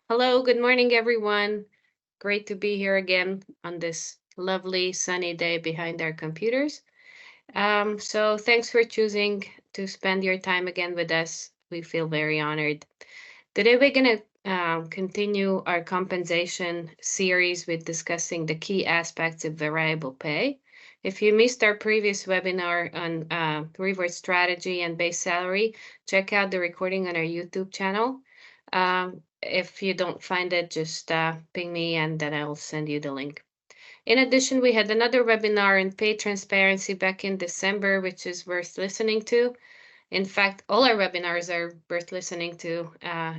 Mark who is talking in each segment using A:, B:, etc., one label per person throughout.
A: Hello, good morning, everyone. Great to be here again on this lovely sunny day behind our computers. So thanks for choosing to spend your time again with us. We feel very honored. Today, we're going to continue our compensation series with discussing the key aspects of variable pay. If you missed our previous webinar on reward strategy and base salary, check out the recording on our YouTube channel. If you don't find it, just ping me and then I'll send you the link. In addition, we had another webinar on pay transparency back in December, which is worth listening to. In fact, all our webinars are worth listening to,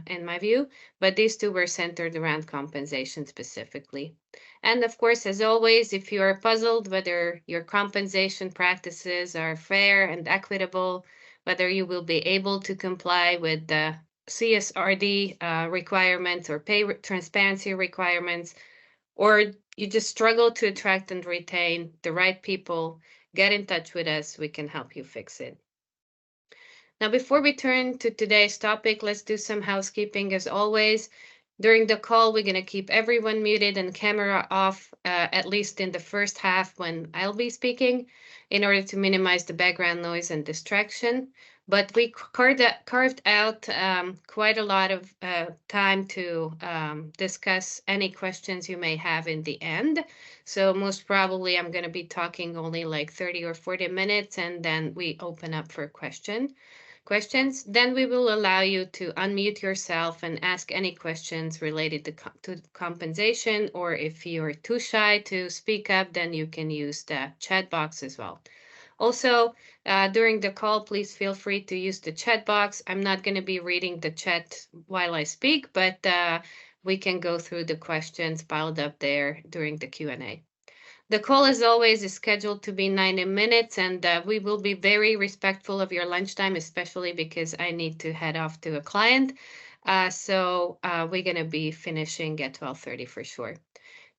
A: in my view, but these two were centered around compensation specifically. And of course, as always, if you are puzzled whether your compensation practices are fair and equitable, whether you will be able to comply with the CSRD requirements or pay transparency requirements, or you just struggle to attract and retain the right people, get in touch with us. We can help you fix it. Now, before we turn to today's topic, let's do some housekeeping as always. During the call, we're going to keep everyone muted and camera off, at least in the first half when I'll be speaking, in order to minimize the background noise and distraction. But we carved out quite a lot of time to discuss any questions you may have in the end. So most probably I'm going to be talking only like 30 or 40 minutes, and then we open up for questions. Then we will allow you to unmute yourself and ask any questions related to compensation, or if you're too shy to speak up, then you can use the chat box as well. Also, during the call, please feel free to use the chat box. I'm not going to be reading the chat while I speak, but we can go through the questions piled up there during the Q&A. The call, as always, is scheduled to be 90 minutes, and we will be very respectful of your lunchtime, especially because I need to head off to a client. So we're going to be finishing at 12:30 for sure.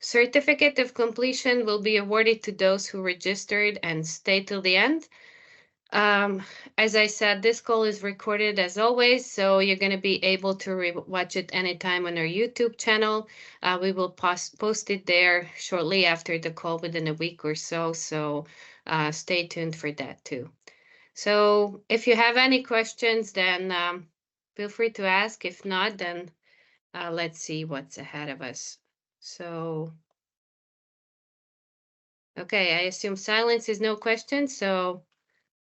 A: Certificate of completion will be awarded to those who registered and stay till the end. As I said, this call is recorded as always, so you're going to be able to watch it anytime on our YouTube channel. We will post it there shortly after the call within a week or so, so stay tuned for that too. So if you have any questions, then feel free to ask. If not, then let's see what's ahead of us. So, okay, I assume silence is no question, so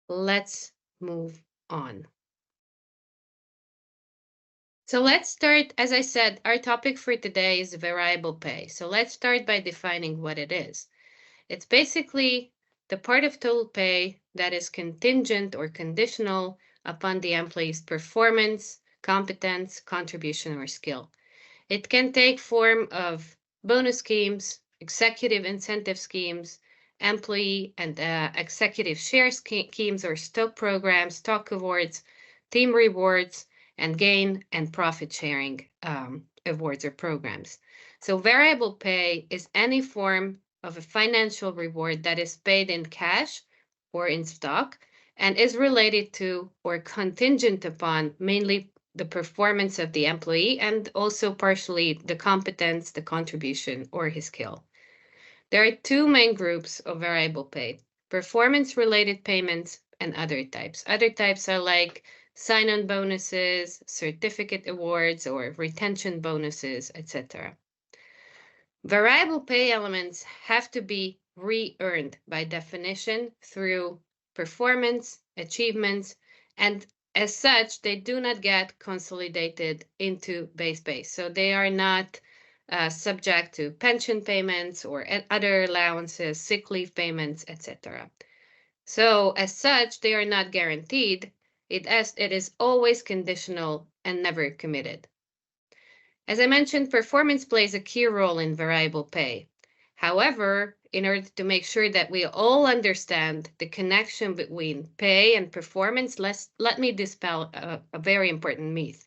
A: let's move on. So let's start, as I said, our topic for today is variable pay. So let's start by defining what it is. It's basically the part of total pay that is contingent or conditional upon the employee's performance, competence, contribution, or skill. It can take form of bonus schemes, executive incentive schemes, employee and executive share schemes or stock programs, stock awards, team rewards, and gain and profit sharing awards or programs. So variable pay is any form of a financial reward that is paid in cash or in stock and is related to or contingent upon mainly the performance of the employee and also partially the competence, the contribution, or his skill. There are two main groups of variable pay: performance-related payments and other types. Other types are like sign-on bonuses, certificate awards, or retention bonuses, etc. Variable pay elements have to be re-earned by definition through performance, achievements, and as such, they do not get consolidated into base pay. So they are not subject to pension payments or other allowances, sick leave payments, etc. So as such, they are not guaranteed. It is always conditional and never committed. As I mentioned, performance plays a key role in variable pay. However, in order to make sure that we all understand the connection between pay and performance, let me dispel a very important myth.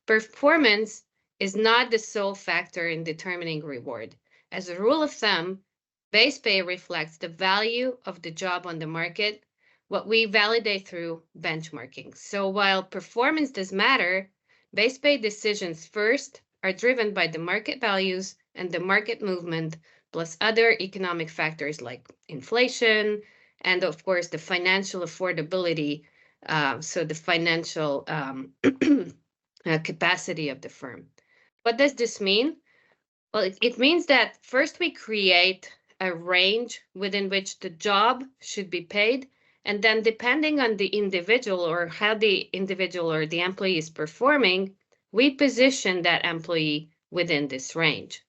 A: Performance is not the sole factor in determining reward. As a rule of thumb, base pay reflects the value of the job on the market, what we validate through benchmarking. So while performance does matter, base pay decisions first are driven by the market values and the market movement, plus other economic factors like inflation and, of course, the financial affordability, so the financial capacity of the firm. What does this mean? Well, it means that first we create a range within which the job should be paid. And then depending on the individual or how the individual or the employee is performing, we position that employee within this range.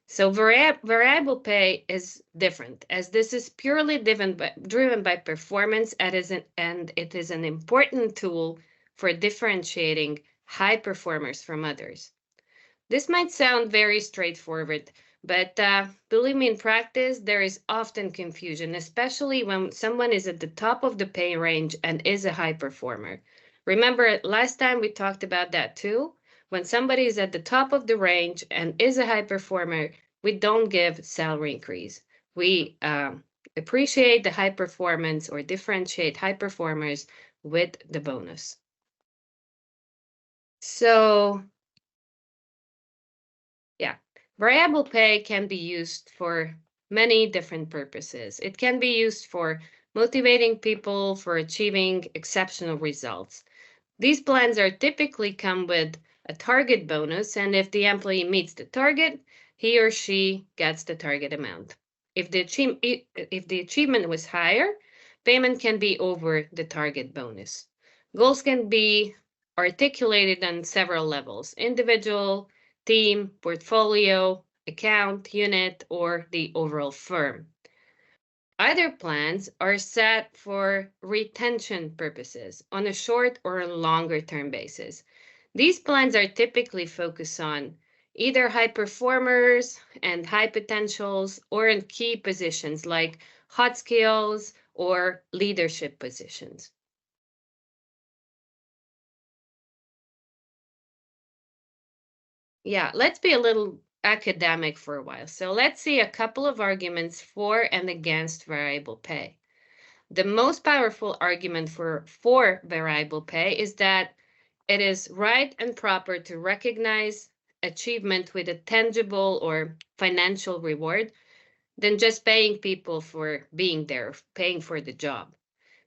A: So variable pay is different, as this is purely driven by performance and it is an important tool for differentiating high performers from others. This might sound very straightforward, but believe me, in practice, there is often confusion, especially when someone is at the top of the pay range and is a high performer. Remember, last time we talked about that too? When somebody is at the top of the range and is a high performer, we don't give salary increase. We appreciate the high performance or differentiate high performers with the bonus. So yeah, variable pay can be used for many different purposes. It can be used for motivating people for achieving exceptional results. These plans are typically come with a target bonus, and if the employee meets the target, he or she gets the target amount. If the achievement was higher, payment can be over the target bonus. Goals can be articulated on several levels: individual, team, portfolio, account, unit, or the overall firm. Other plans are set for retention purposes on a short or a longer term basis. These plans are typically focused on either high performers and high potentials or in key positions like hot skills or leadership positions. Yeah, let's be a little academic for a while. So let's see a couple of arguments for and against variable pay. The most powerful argument for variable pay is that it is right and proper to recognize achievement with a tangible or financial reward than just paying people for being there, paying for the job.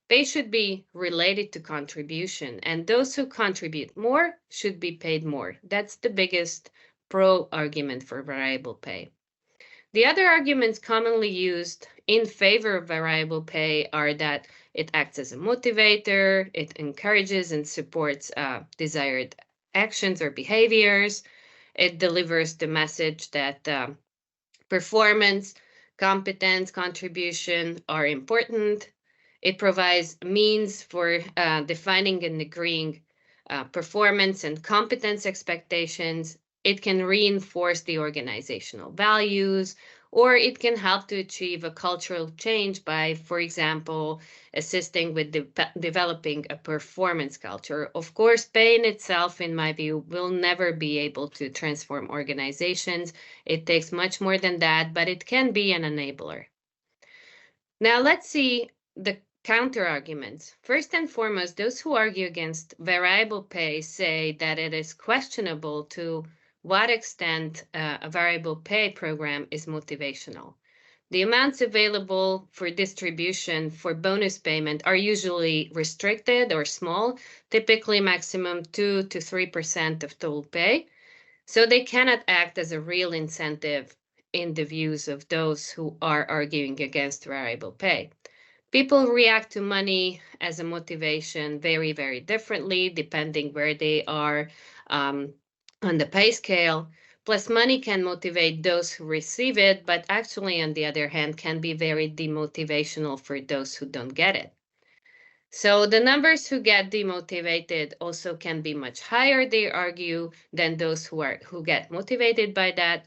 A: Pay should be related to contribution, and those who contribute more should be paid more. That's the biggest pro argument for variable pay. The other arguments commonly used in favor of variable pay are that it acts as a motivator, it encourages and supports desired actions or behaviors, it delivers the message that performance, competence, contribution are important. It provides means for defining and agreeing performance and competence expectations. It can reinforce the organizational values, or it can help to achieve a cultural change by, for example, assisting with developing a performance culture. Of course, pay in itself, in my view, will never be able to transform organizations. It takes much more than that, but it can be an enabler. Now let's see the counter arguments. First and foremost, those who argue against variable pay say that it is questionable to what extent a variable pay program is motivational. The amounts available for distribution for bonus payment are usually restricted or small, typically maximum 2 to 3% of total pay. So they cannot act as a real incentive in the views of those who are arguing against variable pay. People react to money as a motivation very, very differently depending where they are on the pay scale. Plus, money can motivate those who receive it, but actually, on the other hand, can be very demotivational for those who don't get it. So the numbers who get demotivated also can be much higher, they argue, than those who get motivated by that.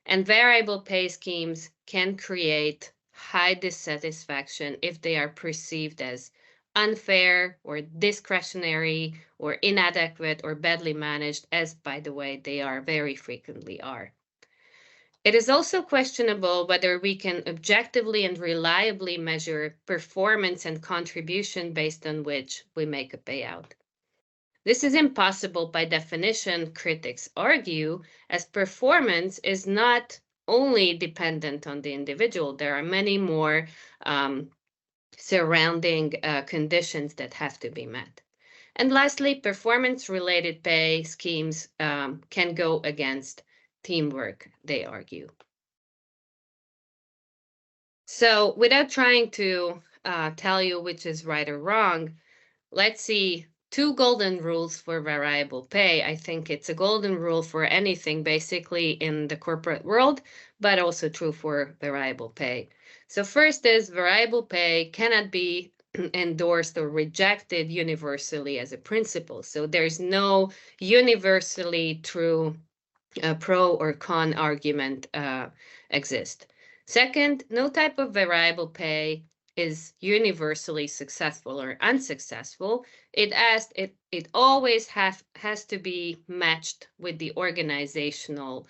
A: And variable pay schemes can create high dissatisfaction if they are perceived as unfair or discretionary or inadequate or badly managed, as by the way, they are very frequently are. It is also questionable whether we can objectively and reliably measure performance and contribution based on which we make a payout. This is impossible by definition, critics argue, as performance is not only dependent on the individual. There are many more surrounding conditions that have to be met. And lastly, performance-related pay schemes can go against teamwork, they argue. So without trying to tell you which is right or wrong, let's see two golden rules for variable pay. I think it's a golden rule for anything basically in the corporate world, but also true for variable pay. So first is variable pay cannot be endorsed or rejected universally as a principle. So there's no universally true pro or con argument exist. Second, no type of variable pay is universally successful or unsuccessful. It always has to be matched with the organizational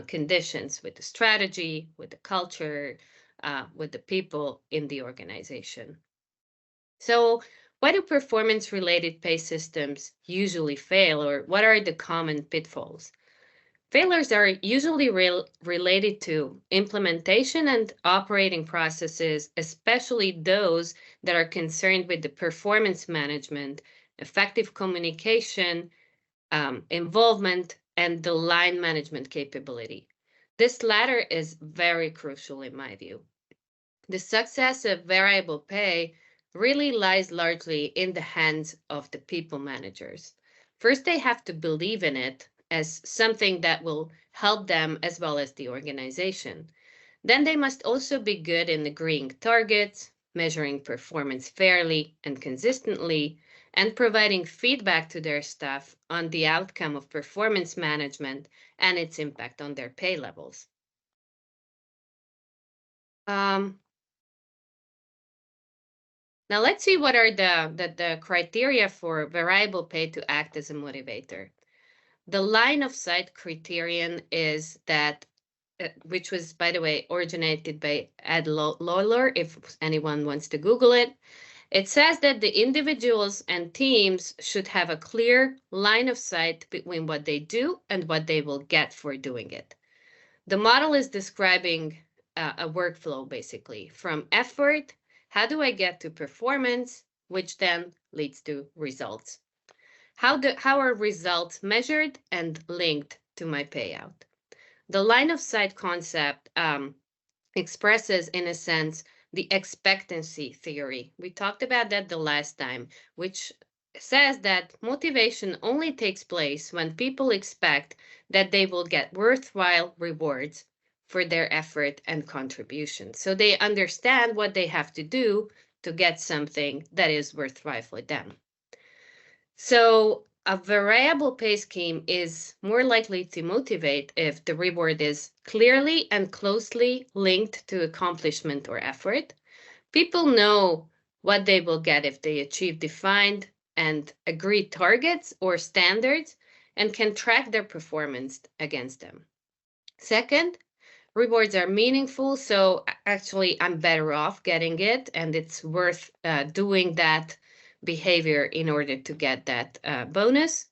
A: conditions, with the strategy, with the culture, with the people in the organization. So why do performance-related pay systems usually fail, or what are the common pitfalls? Failures are usually related to implementation and operating processes, especially those that are concerned with the performance management, effective communication, involvement, and the line management capability. This latter is very crucial in my view. The success of variable pay really lies largely in the hands of the people managers. First, they have to believe in it as something that will help them as well as the organization. Then they must also be good in agreeing targets, measuring performance fairly and consistently, and providing feedback to their staff on the outcome of performance management and its impact on their pay levels. Um, Now let's see what are the criteria for variable pay to act as a motivator. The line of sight criterion is that, which was, by the way, originated by Ed Lawler, if anyone wants to Google it. It says that the individuals and teams should have a clear line of sight between what they do and what they will get for doing it. The model is describing a workflow, basically, from effort, how do I get to performance, which then leads to results. How are results measured and linked to my payout? The line of sight concept expresses, in a sense, the expectancy theory. We talked about that the last time, which says that motivation only takes place when people expect that they will get worthwhile rewards for their effort and contribution. So they understand what they have to do to get something that is worthwhile for them. So a variable pay scheme is more likely to motivate if the reward is clearly and closely linked to accomplishment or effort. People know what they will get if they achieve defined and agreed targets or standards and can track their performance against them. Second, rewards are meaningful, so actually I'm better off getting it, and it's worth doing that behavior in order to get that bonus.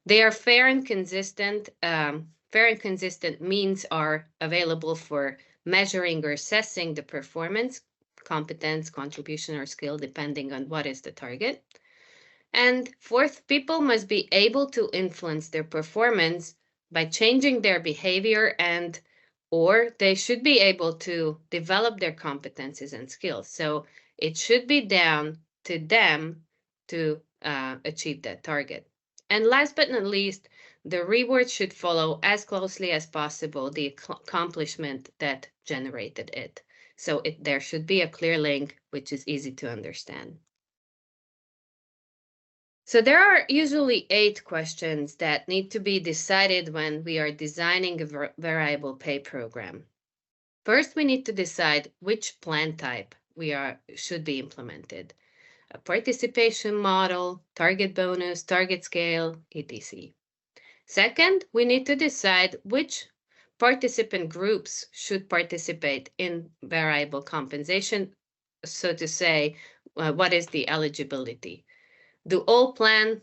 A: They are fair and consistent. Fair and consistent means are available for measuring or assessing the performance, competence, contribution, or skill, depending on what is the target. And fourth, people must be able to influence their performance by changing their behavior or they should be able to develop their competencies and skills. So it should be down to them to achieve that target. And last but not least, the reward should follow as closely as possible the accomplishment that generated it. So there should be a clear link, which is easy to understand. So there are usually 8 questions that need to be decided when we are designing a variable pay program. First, we need to decide which plan type should be implemented. A participation model, target bonus, target scale, etc. Second, we need to decide which participant groups should participate in variable compensation, so to say, what is the eligibility? Do all plan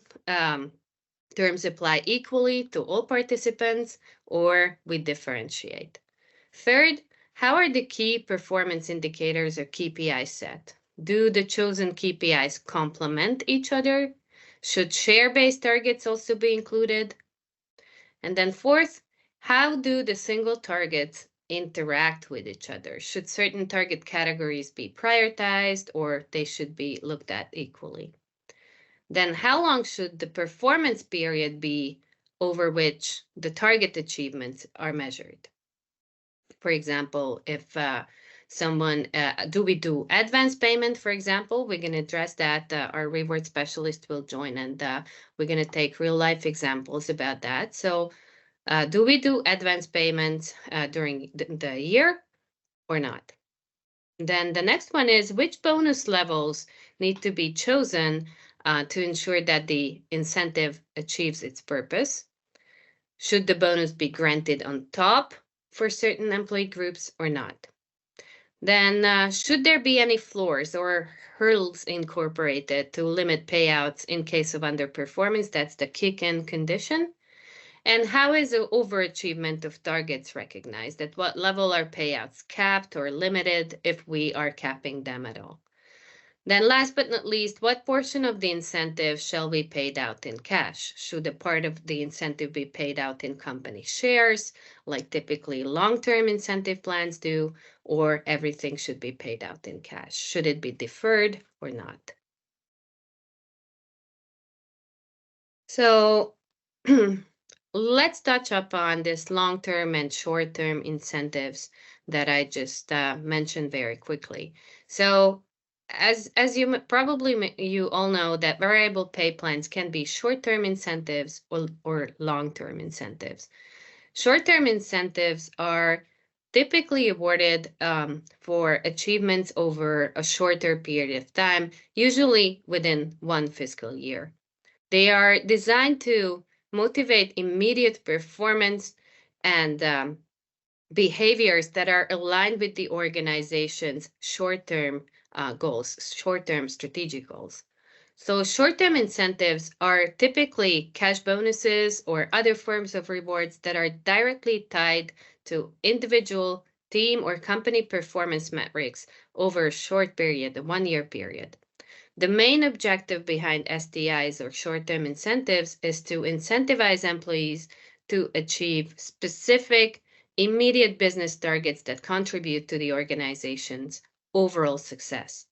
A: Terms apply equally to all participants, or we differentiate. Third, how are the key performance indicators or KPIs set? Do the chosen KPIs complement each other? Should share-based targets also be included? And then fourth, how do the single targets interact with each other? Should certain target categories be prioritized, or they should be looked at equally? Then how long should the performance period be over which the target achievements are measured? For example, if do we do advance payment, for example? We're going to address that. Our reward specialist will join, and we're going to take real life examples about that. So do we do advance payments during the year or not? Then the next one is, which bonus levels need to be chosen to ensure that the incentive achieves its purpose? Should the bonus be granted on top for certain employee groups or not? Then should there be any floors or hurdles incorporated to limit payouts in case of underperformance? That's the kick-in condition. And how is the overachievement of targets recognized? At what level are payouts capped or limited if we are capping them at all? Then last but not least, what portion of the incentive shall be paid out in cash? Should a part of the incentive be paid out in company shares, like typically long-term incentive plans do, or everything should be paid out in cash? Should it be deferred or not? So let's touch upon this long-term and short-term incentives that I just mentioned very quickly. So as you probably you all know, that variable pay plans can be short-term incentives or long-term incentives. Short-term incentives are typically awarded for achievements over a shorter period of time, usually within one fiscal year. They are designed to motivate immediate performance and behaviors that are aligned with the organization's short-term goals, short-term strategic goals. So short-term incentives are typically cash bonuses or other forms of rewards that are directly tied to individual, team, or company performance metrics over a short period, a one-year period. The main objective behind STIs or short-term incentives is to incentivize employees to achieve specific, immediate business targets that contribute to the organization's overall success.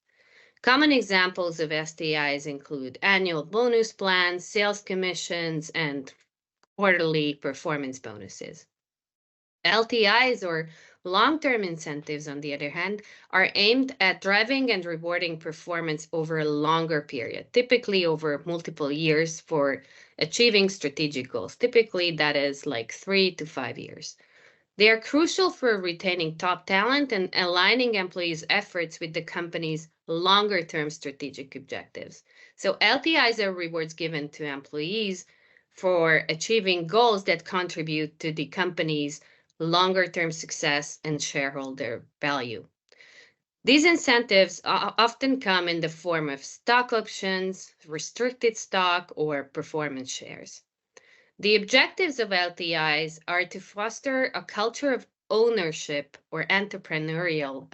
A: Common examples of STIs include annual bonus plans, sales commissions, and quarterly performance bonuses. LTIs, or long-term incentives, on the other hand, are aimed at driving and rewarding performance over a longer period, typically over multiple years for achieving strategic goals. Typically, that is like 3 to 5 years. They are crucial for retaining top talent and aligning employees' efforts with the company's longer-term strategic objectives. So LTIs are rewards given to employees for achieving goals that contribute to the company's longer-term success and shareholder value. These incentives often come in the form of stock options, restricted stock, or performance shares. The objectives of LTIs are to foster a culture of ownership or entrepreneurial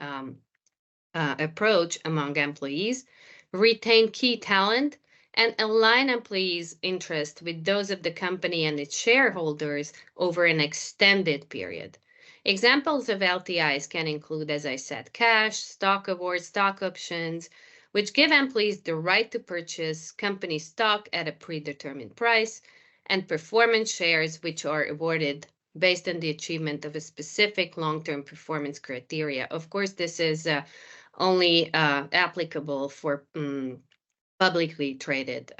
A: approach among employees, retain key talent, and align employees' interests with those of the company and its shareholders over an extended period. Examples of LTIs can include, as I said, cash, stock awards, stock options, which give employees the right to purchase company stock at a predetermined price, and performance shares, which are awarded based on the achievement of a specific long-term performance criteria. Of course, this is only applicable for publicly traded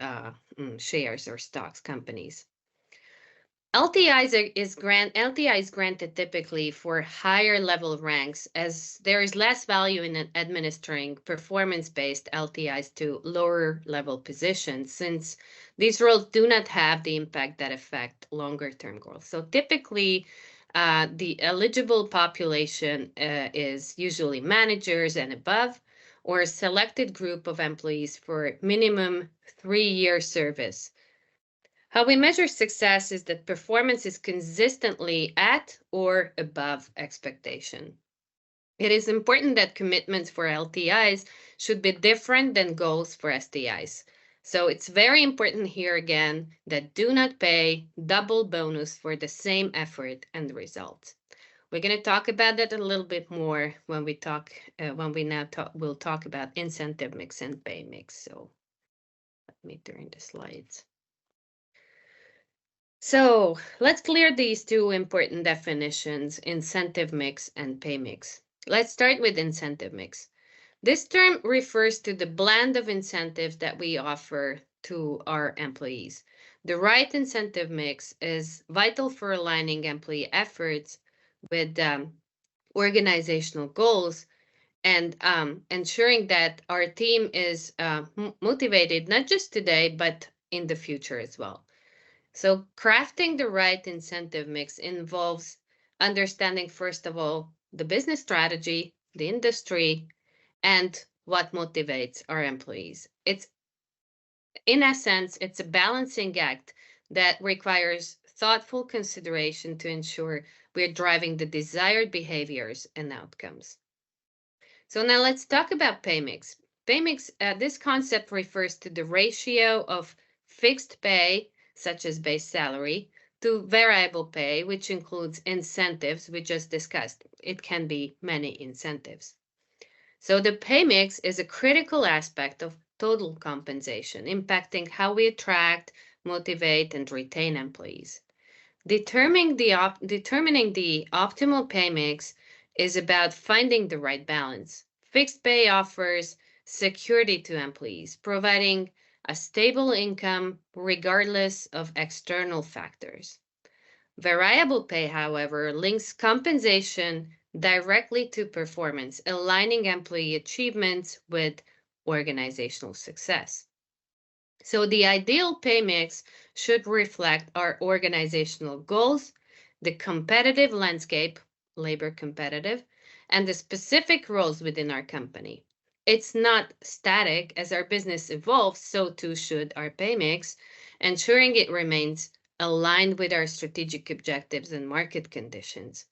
A: shares or stocks companies. LTI is granted typically for higher level ranks, as there is less value in administering performance-based LTIs to lower level positions, since these roles do not have the impact that affect longer term goals. So typically, the eligible population is usually managers and above, or a selected group of employees for minimum 3-year service. How we measure success is that performance is consistently at or above expectation. It is important that commitments for LTIs should be different than goals for STIs. So it's very important here again that do not pay double bonus for the same effort and results. We're going to talk about that a little bit more when we we'll talk about incentive mix and pay mix. So let me turn the slides. So let's clear these two important definitions, incentive mix and pay mix. Let's start with incentive mix. This term refers to the blend of incentives that we offer to our employees. The right incentive mix is vital for aligning employee efforts with organizational goals and ensuring that our team is motivated not just today, but in the future as well. So crafting the right incentive mix involves understanding, first of all, the business strategy, the industry, and what motivates our employees. In essence, it's a balancing act that requires thoughtful consideration to ensure we're driving the desired behaviors and outcomes. So now let's talk about pay mix. Pay mix, this concept refers to the ratio of fixed pay, such as base salary, to variable pay, which includes incentives we just discussed. It can be many incentives. So the pay mix is a critical aspect of total compensation, impacting how we attract, motivate, and retain employees. Determining the optimal pay mix is about finding the right balance. Fixed pay offers security to employees, providing a stable income regardless of external factors. Variable pay, however, links compensation directly to performance, aligning employee achievements with organizational success. So the ideal pay mix should reflect our organizational goals, the competitive landscape, labor competitive, and the specific roles within our company. It's not static. As our business evolves, so too should our pay mix, ensuring it remains aligned with our strategic objectives and market conditions.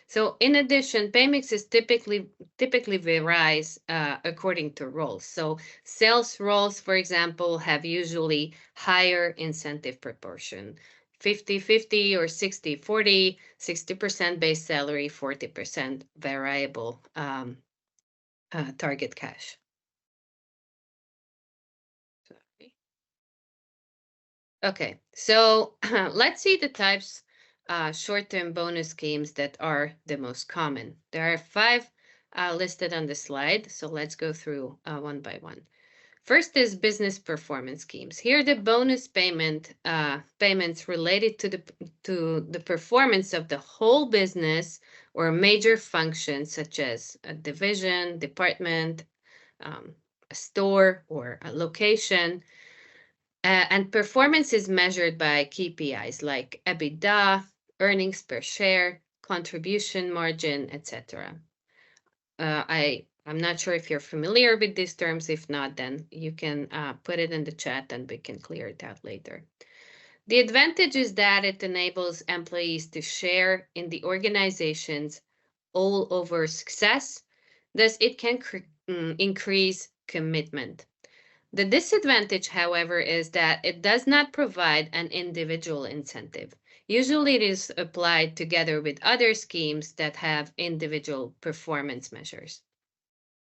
A: So in addition, pay mixes typically varies according to roles. So sales roles, for example, have usually higher incentive proportion, 50-50 or 60-40, 60% base salary, 40% variable target cash. Sorry. Okay, so let's see the types short-term bonus schemes that are the most common. There are 5 listed on the slide, so let's go through one by one. First is business performance schemes. Here, the bonus payments related to the performance of the whole business or major functions, such as a division, department, a store, or a location. And performance is measured by KPIs like EBITDA, earnings per share, contribution margin, etc. I'm not sure if you're familiar with these terms. If not, then you can put it in the chat and we can clear it out later. The advantage is that it enables employees to share in the organization's all over success. Thus, it can increase commitment. The disadvantage, however, is that it does not provide an individual incentive. Usually it is applied together with other schemes that have individual performance measures.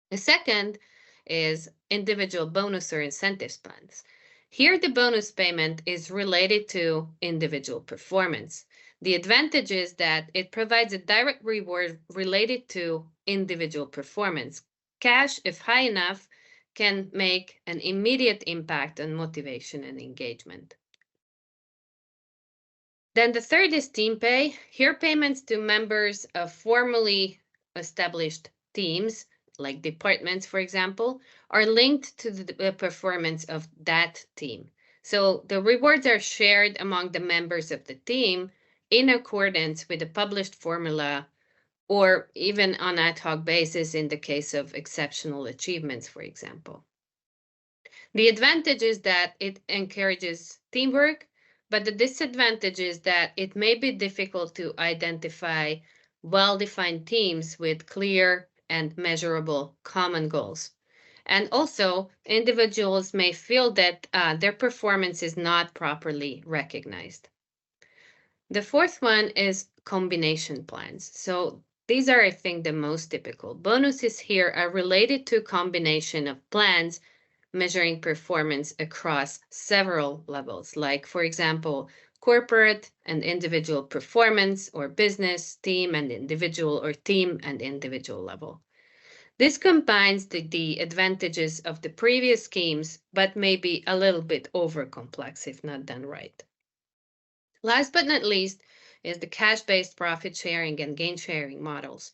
A: The second is individual bonus or incentives plans. Here, the bonus payment is related to individual performance. The advantage is that it provides a direct reward related to individual performance. Cash, if high enough, can make an immediate impact on motivation and engagement. Then the third is team pay. Here, payments to members of formally established teams, like departments, for example, are linked to the performance of that team. So the rewards are shared among the members of the team in accordance with the published formula, or even on ad hoc basis in the case of exceptional achievements, for example. The advantage is that it encourages teamwork, But the disadvantage is that it may be difficult to identify well-defined teams with clear and measurable common goals. And also, individuals may feel that their performance is not properly recognized. The fourth one is combination plans. So these are, I think, the most typical. Bonuses here are related to combination of plans measuring performance across several levels, like, for example, corporate and individual performance, or business, team and individual, or team and individual level. This combines the advantages of the previous schemes, but may be a little bit over complex if not done right. Last but not least is the cash-based profit sharing and gain sharing models.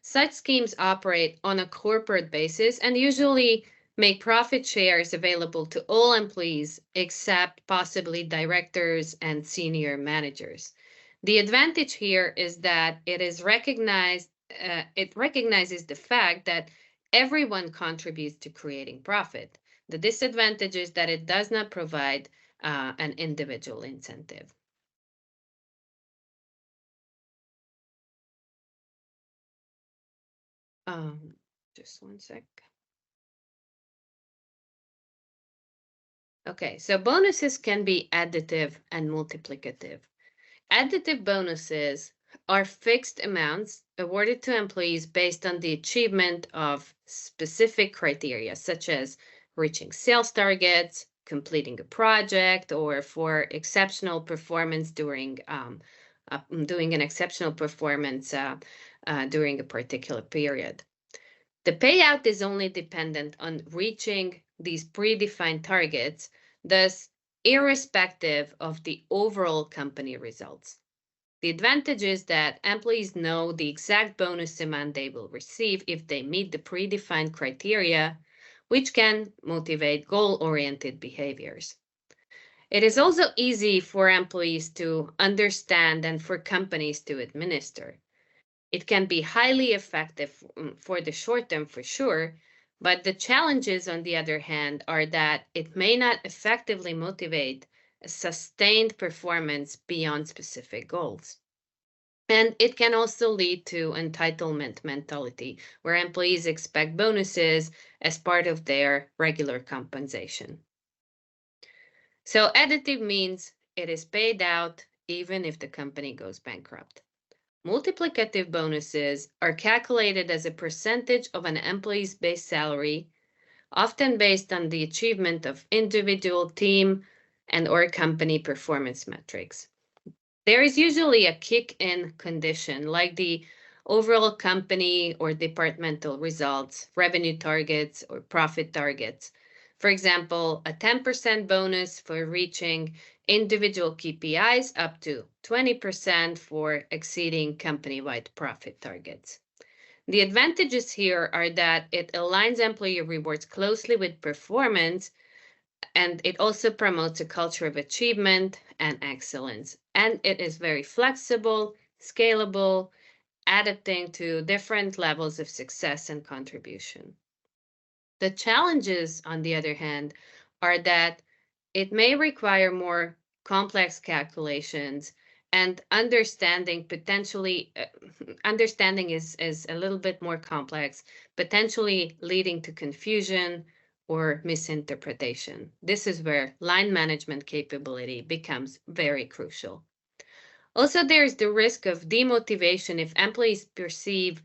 A: Such schemes operate on a corporate basis and usually make profit shares available to all employees except possibly directors and senior managers. The advantage here is that it recognizes the fact that everyone contributes to creating profit. The disadvantage is that it does not provide an individual incentive. Um, just one sec. Okay, so bonuses can be additive and multiplicative. Additive bonuses are fixed amounts awarded to employees based on the achievement of specific criteria, such as reaching sales targets, completing a project, or for exceptional performance doing an exceptional performance during a particular period. The payout is only dependent on reaching these predefined targets, thus irrespective of the overall company results. The advantage is that employees know the exact bonus amount they will receive if they meet the predefined criteria, which can motivate goal-oriented behaviors. It is also easy for employees to understand and for companies to administer. It can be highly effective for the short term for sure, but the challenges, on the other hand, are that it may not effectively motivate a sustained performance beyond specific goals. And it can also lead to entitlement mentality, where employees expect bonuses as part of their regular compensation. So additive means it is paid out even if the company goes bankrupt. Multiplicative bonuses are calculated as a percentage of an employee's base salary, often based on the achievement of individual, team, and/or company performance metrics. There is usually a kick-in condition, like the overall company or departmental results, revenue targets, or profit targets. For example, a 10% bonus for reaching individual KPIs up to 20% for exceeding company-wide profit targets. The advantages here are that it aligns employee rewards closely with performance, and it also promotes a culture of achievement and excellence. And it is very flexible, scalable, adapting to different levels of success and contribution. The challenges, on the other hand, are that it may require more complex calculations, and understanding is a little bit more complex, potentially leading to confusion or misinterpretation. This is where line management capability becomes very crucial. Also, there's the risk of demotivation if employees perceive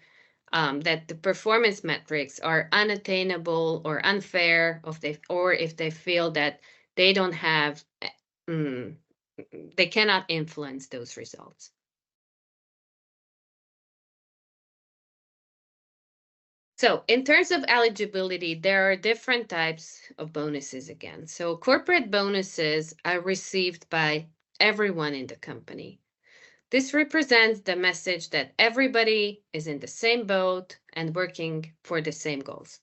A: that the performance metrics are unattainable or unfair, or if they feel that they don't have, mm, they cannot influence those results. So in terms of eligibility, there are different types of bonuses again. So corporate bonuses are received by everyone in the company. This represents the message that everybody is in the same boat and working for the same goals.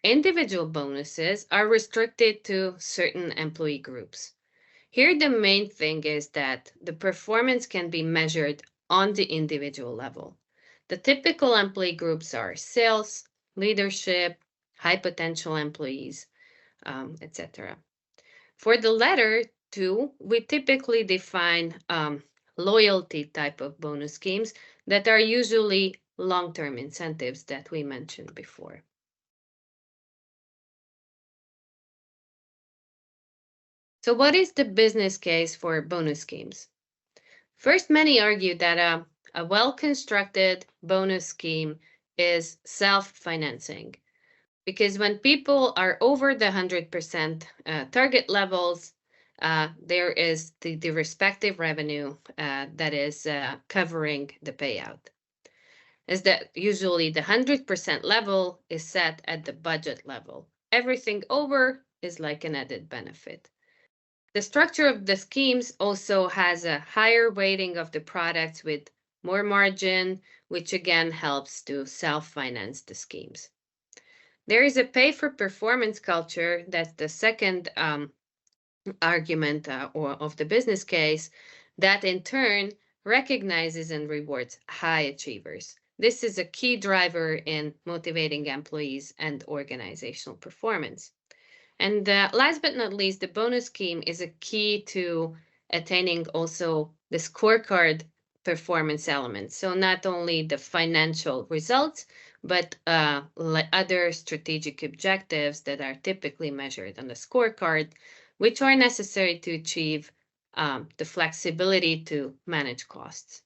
A: Individual bonuses are restricted to certain employee groups. Here, the main thing is that the performance can be measured on the individual level. The typical employee groups are sales, leadership, high potential employees, etc. For the latter two, we typically define loyalty type of bonus schemes that are usually long-term incentives that we mentioned before. So what is the business case for bonus schemes? First, many argue that a well-constructed bonus scheme is self-financing, because when people are over the 100% target levels, there is the respective revenue that is covering the payout. Is that usually the 100% level is set at the budget level. Everything over is like an added benefit. The structure of the schemes also has a higher weighting of the products with more margin, which again helps to self-finance the schemes. There is a pay for performance culture. That's the second argument of the business case that in turn recognizes and rewards high achievers. This is a key driver in motivating employees and organizational performance. And last but not least, the bonus scheme is a key to attaining also the scorecard performance elements. So not only the financial results, but other strategic objectives that are typically measured on the scorecard, which are necessary to achieve the flexibility to manage costs.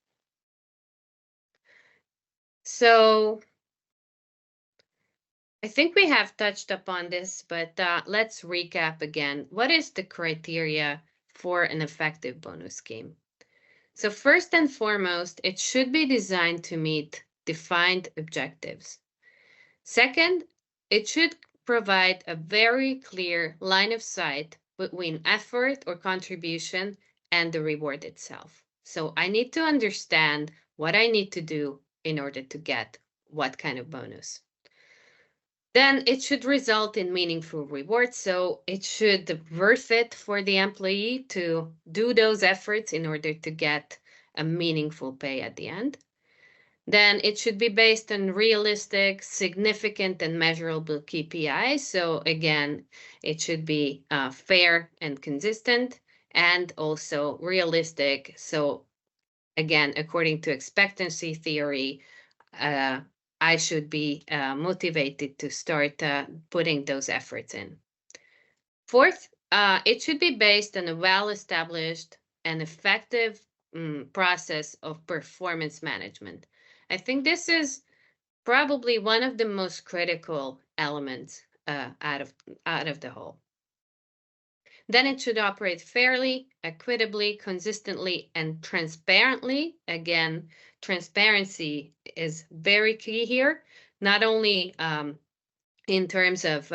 A: So I think we have touched upon this, but let's recap again. What is the criteria for an effective bonus scheme? So first and foremost, it should be designed to meet defined objectives. Second, it should provide a very clear line of sight between effort or contribution and the reward itself. So I need to understand what I need to do in order to get what kind of bonus. Then it should result in meaningful rewards. So it should be worth it for the employee to do those efforts in order to get a meaningful pay at the end. Then it should be based on realistic, significant, and measurable KPIs. So again, it should be fair and consistent and also realistic. So again, according to expectancy theory, I should be motivated to start putting those efforts in. Fourth, it should be based on a well-established and effective process of performance management. I think this is probably one of the most critical elements out of the whole. Then it should operate fairly, equitably, consistently, and transparently. Again, transparency is very key here, not only in terms of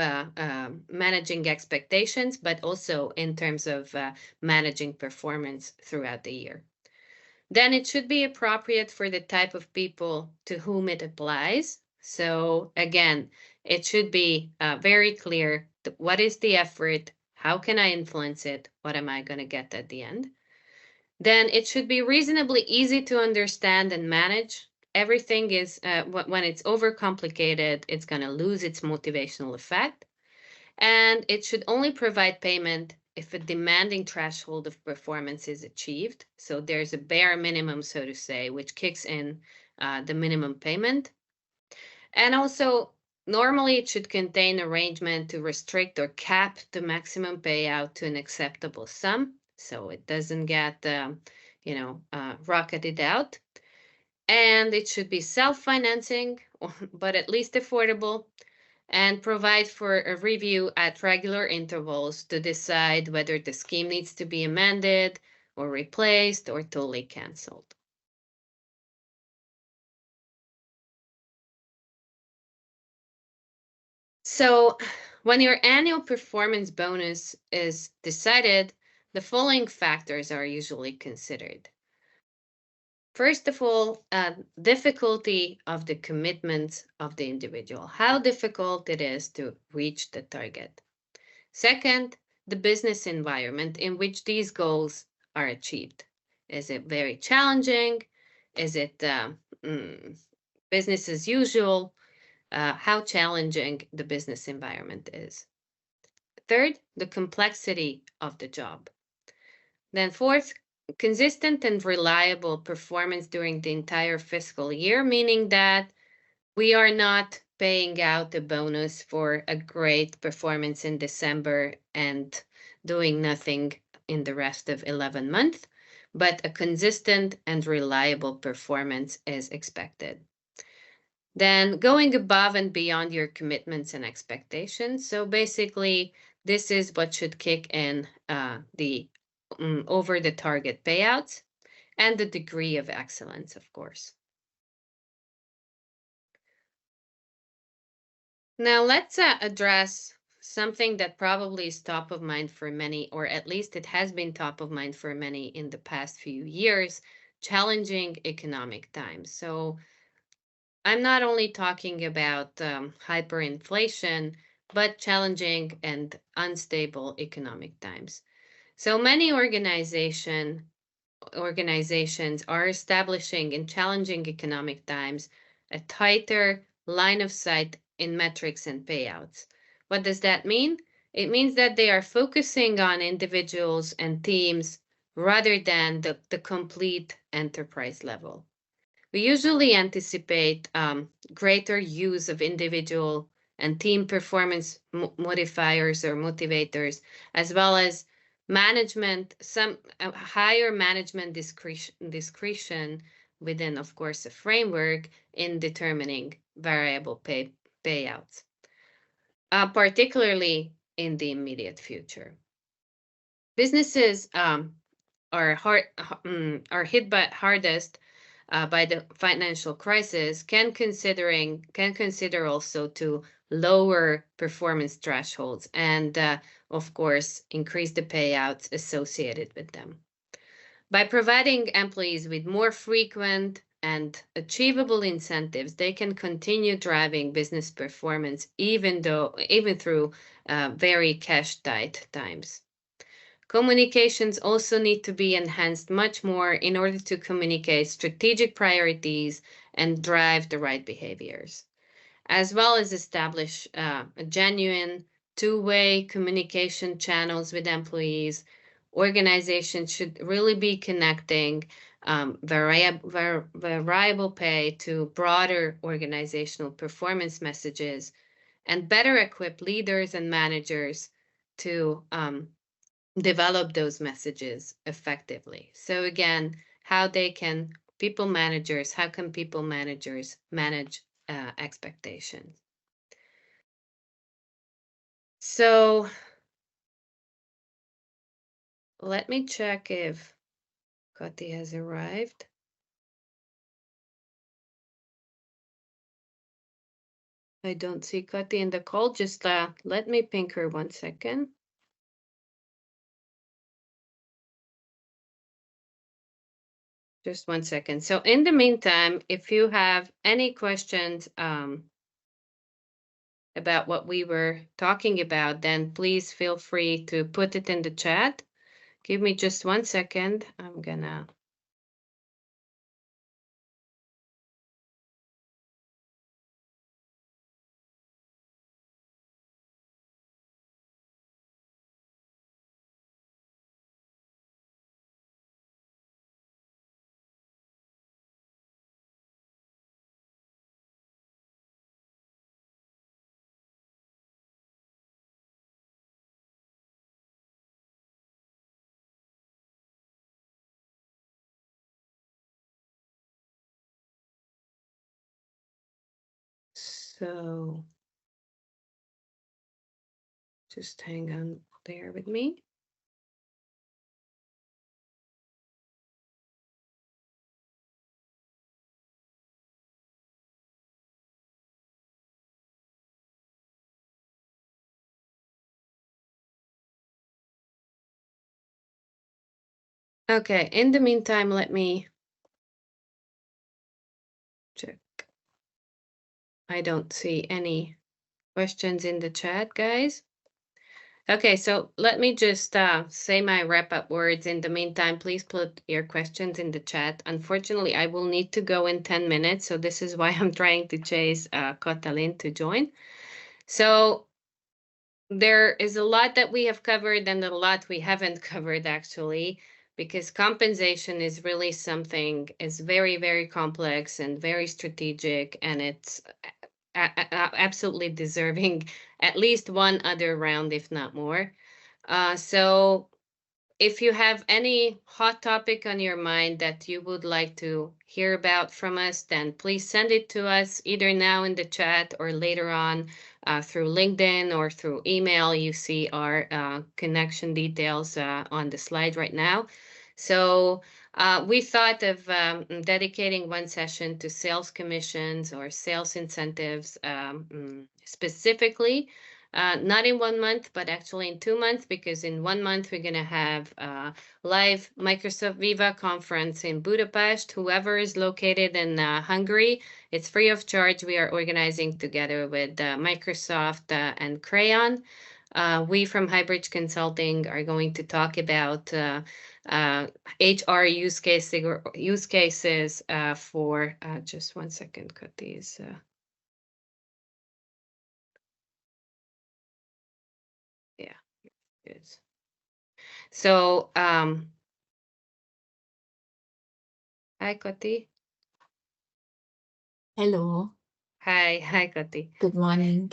A: managing expectations, but also in terms of managing performance throughout the year. Then it should be appropriate for the type of people to whom it applies. So again, it should be very clear what is the effort, how can I influence it, what am I going to get at the end. Then it should be reasonably easy to understand and manage. Everything is, when it's overcomplicated, it's going to lose its motivational effect. And it should only provide payment if a demanding threshold of performance is achieved. So there's a bare minimum, so to say, which kicks in the minimum payment. And also, normally it should contain arrangement to restrict or cap the maximum payout to an acceptable sum, so it doesn't get, rocketed out. And it should be self-financing, but at least affordable, and provide for a review at regular intervals to decide whether the scheme needs to be amended or replaced or totally canceled. So when your annual performance bonus is decided, the following factors are usually considered. First of all, difficulty of the commitment of the individual, how difficult it is to reach the target. Second, the business environment in which these goals are achieved. Is it very challenging? Is it business as usual? How challenging the business environment is. Third, the complexity of the job. Then fourth, consistent and reliable performance during the entire fiscal year, meaning that we are not paying out a bonus for a great performance in December and doing nothing in the rest of 11 months, but a consistent and reliable performance is expected. Then going above and beyond your commitments and expectations. So basically, this is what should kick in the over the target payouts and the degree of excellence, of course. Now let's address something that probably is top of mind for many, or at least it has been top of mind for many in the past few years, challenging economic times. So I'm not only talking about hyperinflation, but challenging and unstable economic times. So many organizations are establishing in challenging economic times a tighter line of sight in metrics and payouts. What does that mean? It means that they are focusing on individuals and teams rather than the complete enterprise level. We usually anticipate greater use of individual and team performance modifiers or motivators, as well as some higher management discretion within, of course, a framework in determining variable payouts, particularly in the immediate future. Businesses are hit by hardest by the financial crisis can consider also to lower performance thresholds and of course increase the payouts associated with them. By providing employees with more frequent and achievable incentives, they can continue driving business performance even through very cash tight times. Communications also need to be enhanced much more in order to communicate strategic priorities and drive the right behaviors, as well as establish a genuine two-way communication channels with employees. Organizations should really be connecting variable pay to broader organizational performance messages and better equip leaders and managers to develop those messages effectively. So again, how can people managers manage expectations? So let me check if Kati has arrived. I don't see Kati in the call. Just let me ping her 1 second. Just 1 second. So in the meantime, if you have any questions about what we were talking about, then please feel free to put it in the chat. Give me just 1 second. I'm gonna. So just hang on there with me. Okay, in the meantime, let me check. I don't see any questions in the chat, guys. Okay, so let me just say my wrap-up words. In the meantime, please put your questions in the chat. Unfortunately, I will need to go in 10 minutes, so this is why I'm trying to chase Katalin to join. So there is a lot that we have covered and a lot we haven't covered, actually. because compensation is really something is very, very complex and very strategic, and it's absolutely deserving at least one other round, if not more. So if you have any hot topic on your mind that you would like to hear about from us, then please send it to us either now in the chat or later on through LinkedIn or through email. You see our connection details on the slide right now. So we thought of dedicating one session to sales commissions or sales incentives specifically. Not in 1 month, but actually in 2 months, because in 1 month we're going to have a live Microsoft Viva conference in Budapest. Whoever is located in Hungary, it's free of charge. We are organizing together with Microsoft and Crayon. We from Hybridge Consulting are going to talk about HR use cases for just 1 second, cut these. Yeah, good. So, hi, Koti.
B: Hello.
A: Hi, Koti.
B: Good morning.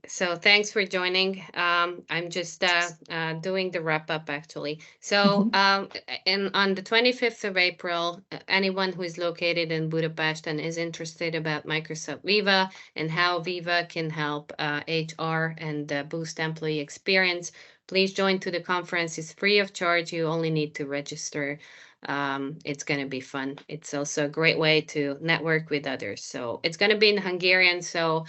A: So thanks for joining. I'm just doing the wrap up actually. So and on the 25th of April, anyone who is located in Budapest and is interested about Microsoft Viva and how Viva can help HR and boost employee experience, please join to the conference. It's free of charge. You only need to register. It's going to be fun. It's also a great way to network with others. So it's going to be in Hungarian. So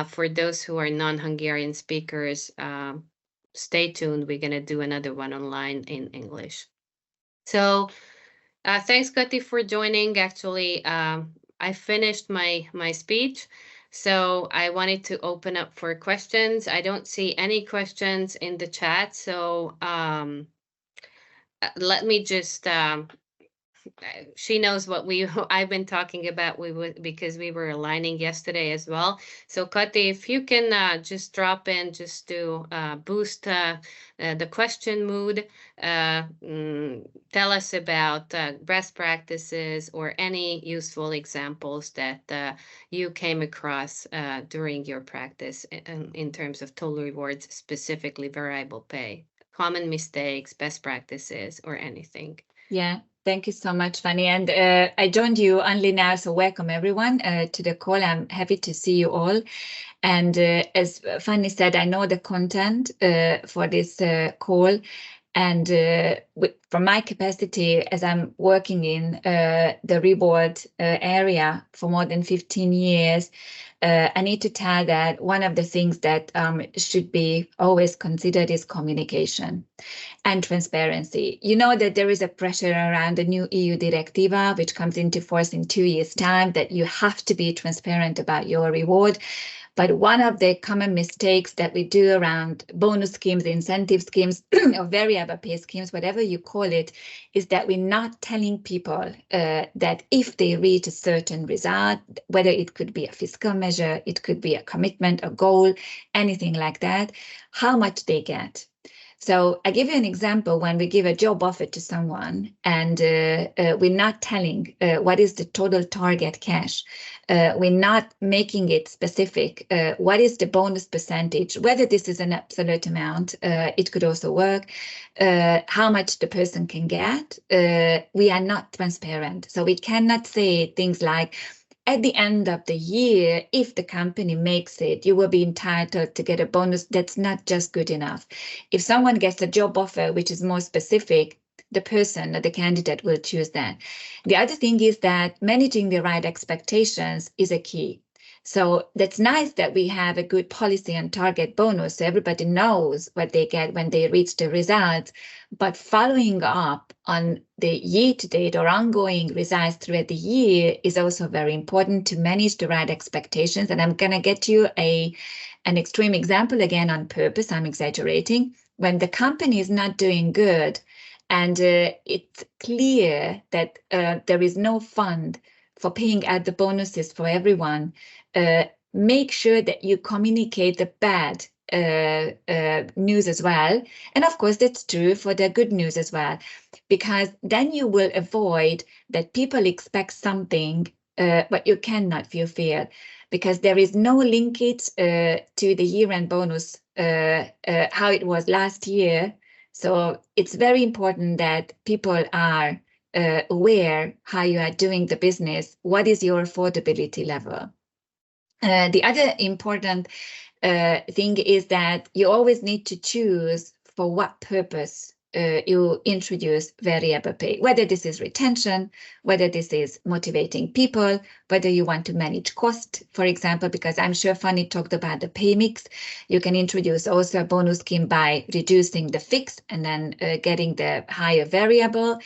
A: for those who are non-Hungarian speakers, stay tuned. We're going to do another one online in English. So thanks, Kati, for joining. Actually, I finished my speech. So I wanted to open up for questions. I don't see any questions in the chat. So let me just she knows what I've been talking about because we were aligning yesterday as well. So Kati, if you can just drop in just to boost the question mood, tell us about best practices or any useful examples that you came across during your practice in terms of total rewards, specifically variable pay, common mistakes, best practices, or anything.
B: Yeah. Thank you so much, Fanny. And I joined you only now, so welcome everyone to the call. I'm happy to see you all. And as Fanny said, I know the content for this call. And from my capacity, as I'm working in the reward area for more than 15 years, I need to tell that one of the things that should be always considered is communication and transparency. You know that there is a pressure around the new EU directiva, which comes into force in 2 years' time, that you have to be transparent about your reward. But one of the common mistakes that we do around bonus schemes, incentive schemes, or variable pay schemes, whatever you call it, is that we're not telling people that if they reach a certain result, whether it could be a fiscal measure, it could be a commitment, a goal, anything like that, how much they get. So I give you an example. When we give a job offer to someone and we're not telling what is the total target cash, we're not making it specific, what is the bonus percentage, whether this is an absolute amount, it could also work, how much the person can get, we are not transparent. So we cannot say things like, at the end of the year, if the company makes it, you will be entitled to get a bonus. That's not just good enough. If someone gets a job offer which is more specific, the person or the candidate will choose that. The other thing is that managing the right expectations is a key. So that's nice that we have a good policy and target bonus, so everybody knows what they get when they reach the results. But following up on the year-to-date or ongoing results throughout the year is also very important to manage the right expectations. And I'm going to get you an extreme example again on purpose. I'm exaggerating. When the company is not doing good and it's clear that there is no fund for paying out the bonuses for everyone, make sure that you communicate the bad news as well. And of course, that's true for the good news as well, because then you will avoid that people expect something, but you cannot fulfill, because there is no linkage to the year-end bonus, how it was last year. So it's very important that people are aware how you are doing the business, what is your affordability level. The other important thing is that you always need to choose for what purpose you introduce variable pay, whether this is retention, whether this is motivating people, whether you want to manage cost, for example, because I'm sure Fanny talked about the pay mix. You can introduce also a bonus scheme by reducing the fixed and then getting the higher variable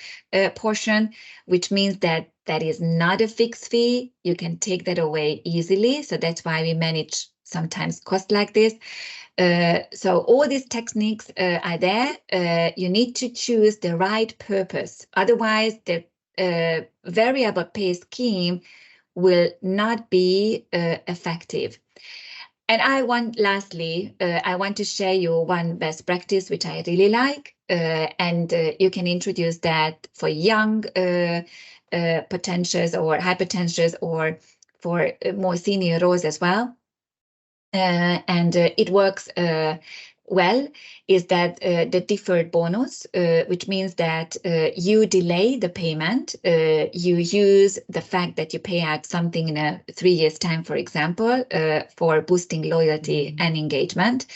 B: portion, which means that that is not a fixed fee. You can take that away easily. So that's why we manage sometimes cost like this. So all these techniques are there. You need to choose the right purpose. Otherwise, the variable pay scheme will not be effective. And lastly, I want to share you one best practice, which I really like. And you can introduce that for young potentials or high potentials, or for more senior roles as well. And it works well, is that the deferred bonus, which means that you delay the payment. You use the fact that you pay out something in a 3 years time, for example, for boosting loyalty and engagement.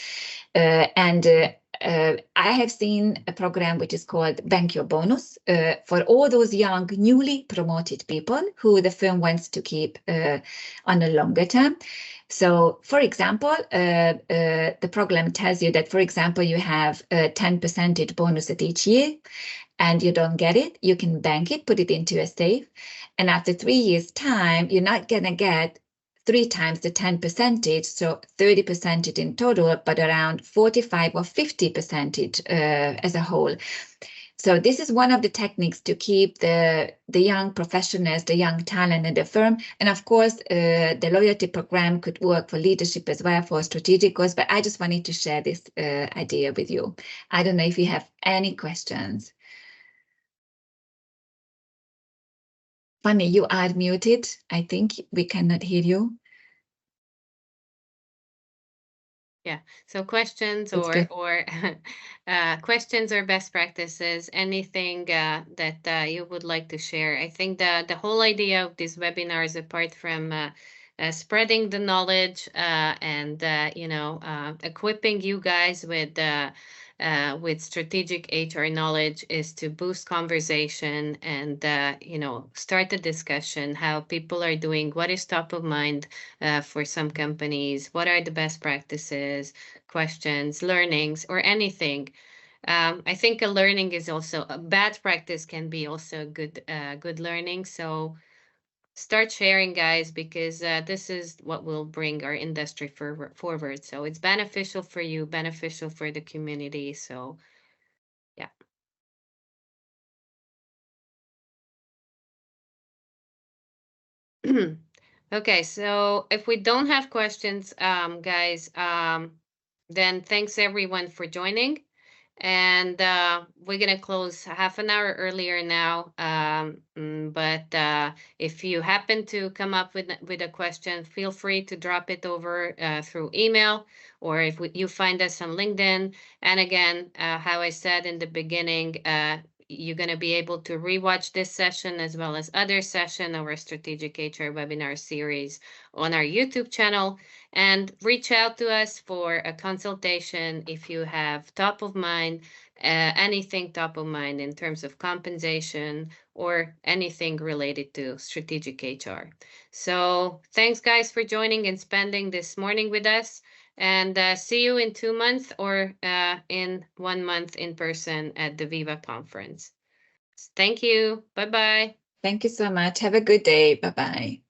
B: I have seen a program which is called Bank Your Bonus for all those young, newly promoted people who the firm wants to keep on a longer term. So, for example, the program tells you that, for example, you have a 10% bonus at each year and you don't get it. You can bank it, put it into a safe. And after 3 years' time, you're not going to get 3 times the 10%, so 30% in total, but around 45 or 50% as a whole. So this is one of the techniques to keep the young professionals, the young talent in the firm. And of course, the loyalty program could work for leadership as well, for strategic goals. But I just wanted to share this idea with you. I don't know if you have any questions. Fanny, you are muted. I think we cannot hear you.
A: Yeah. So questions or questions or best practices, anything that you would like to share. I think the whole idea of these webinars, apart from spreading the knowledge and equipping you guys with strategic HR knowledge, is to boost conversation and start a discussion how people are doing, what is top of mind for some companies, what are the best practices, questions, learnings, or anything. I think a learning is also a bad practice, can be also good learning. So start sharing, guys, because this is what will bring our industry forward. So it's beneficial for you, beneficial for the community. So yeah. Okay, so if we don't have questions, guys, then thanks everyone for joining. And we're going to close half an hour earlier now. But if you happen to come up with a question, feel free to drop it over through email, or if you find us on LinkedIn. And again, how I said in the beginning, you're going to be able to rewatch this session as well as other session of our strategic HR webinar series on our YouTube channel, and reach out to us for a consultation if you have top of mind, anything top of mind in terms of compensation or anything related to strategic HR. So thanks, guys, for joining and spending this morning with us. And see you in 2 months or in 1 month in person at the Viva conference. Thank you. Bye-bye.
B: Thank you so much. Have a good day. Bye-bye.